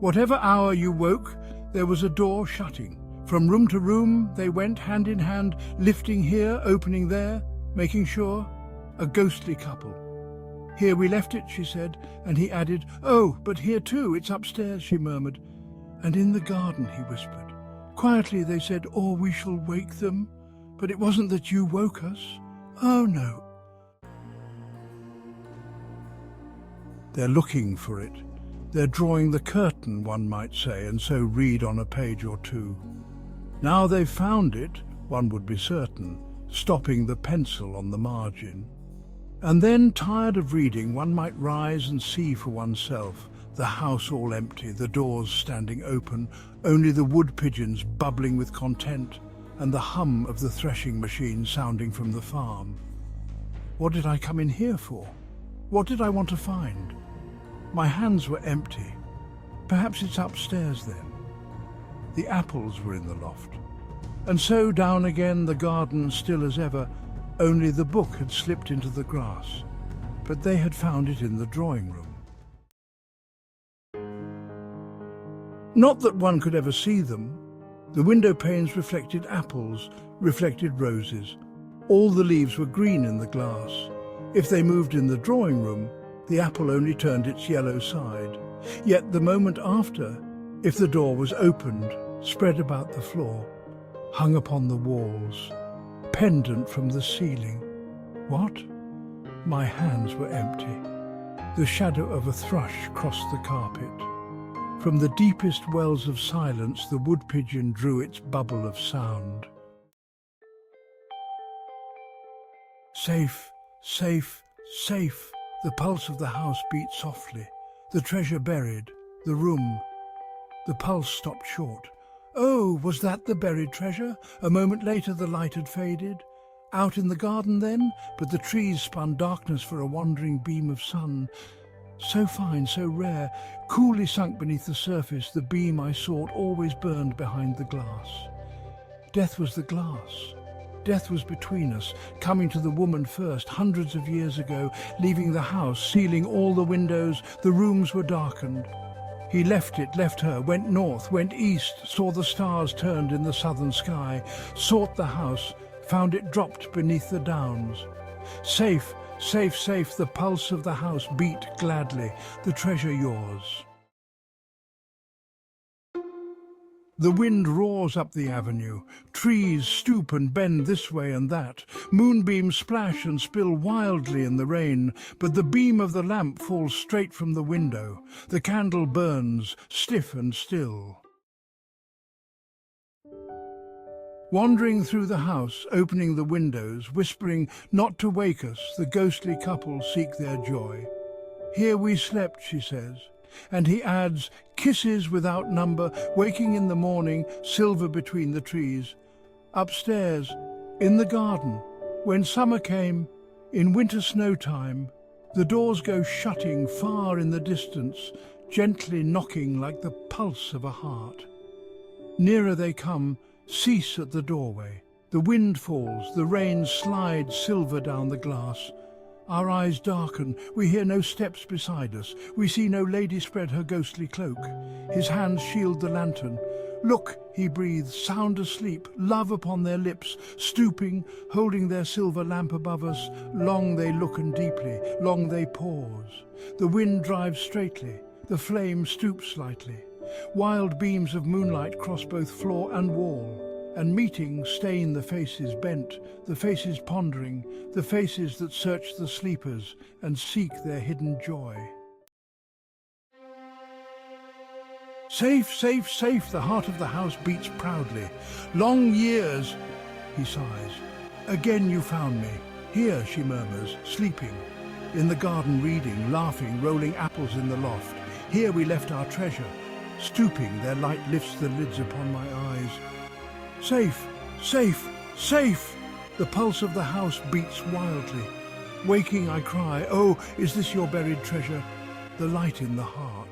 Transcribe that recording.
Whatever hour you woke, there was a door shutting. From room to room they went hand in hand, lifting here, opening there, making sure. A ghostly couple. "Here we left it," she said, and he added, "Oh, but here too, it's upstairs," she murmured. "And in the garden," he whispered. Quietly they said, "Or we shall wake them." "But it wasn't that you woke us." "Oh, no." They're looking for it. They're drawing the curtain, one might say, and so read on a page or two. Now they've found it, one would be certain, stopping the pencil on the margin. And then, tired of reading, one might rise and see for oneself, the house all empty, the doors standing open, only the wood pigeons bubbling with content, and the hum of the threshing machine sounding from the farm. What did I come in here for? What did I want to find? My hands were empty. Perhaps it's upstairs then. The apples were in the loft. And so down again, the garden still as ever, only the book had slipped into the grass. But they had found it in the drawing room. Not that one could ever see them. The window panes reflected apples, reflected roses. All the leaves were green in the glass. If they moved in the drawing room, the apple only turned its yellow side. Yet the moment after, if the door was opened, spread about the floor, hung upon the walls, pendant from the ceiling. What? My hands were empty. The shadow of a thrush crossed the carpet. From the deepest wells of silence, the wood pigeon drew its bubble of sound. Safe, safe, safe. The pulse of the house beat softly. The treasure buried. The room. The pulse stopped short. Oh, was that the buried treasure? A moment later the light had faded. Out in the garden then, but the trees spun darkness for a wandering beam of sun. So fine, so rare, coolly sunk beneath the surface, the beam I sought always burned behind the glass. Death was the glass. Death was between us, coming to the woman first, hundreds of years ago, leaving the house, sealing all the windows, the rooms were darkened. He left it, left her, went north, went east, saw the stars turned in the southern sky, sought the house, found it dropped beneath the downs. Safe, safe, safe, the pulse of the house beat gladly, the treasure yours. The wind roars up the avenue, trees stoop and bend this way and that, moonbeams splash and spill wildly in the rain, but the beam of the lamp falls straight from the window. The candle burns, stiff and still. Wandering through the house, opening the windows, whispering not to wake us, the ghostly couple seek their joy. Here we slept, she says. And he adds, kisses without number, waking in the morning, silver between the trees. Upstairs, in the garden, when summer came, in winter snow time, the doors go shutting far in the distance, gently knocking like the pulse of a heart. Nearer they come, cease at the doorway. The wind falls, the rain slides silver down the glass. Our eyes darken, we hear no steps beside us. We see no lady spread her ghostly cloak. His hands shield the lantern. Look, he breathes, sound asleep, love upon their lips, stooping, holding their silver lamp above us. Long they look and deeply, long they pause. The wind drives straightly, the flame stoops slightly. Wild beams of moonlight cross both floor and wall. And meeting stain the faces bent, the faces pondering, the faces that search the sleepers and seek their hidden joy. Safe, safe, safe, the heart of the house beats proudly. Long years, he sighs. Again you found me. Here, she murmurs, sleeping. In the garden reading, laughing, rolling apples in the loft. Here we left our treasure. Stooping, their light lifts the lids upon my eyes. Safe, safe, safe! The pulse of the house beats wildly. Waking I cry, oh, is this your buried treasure? The light in the heart.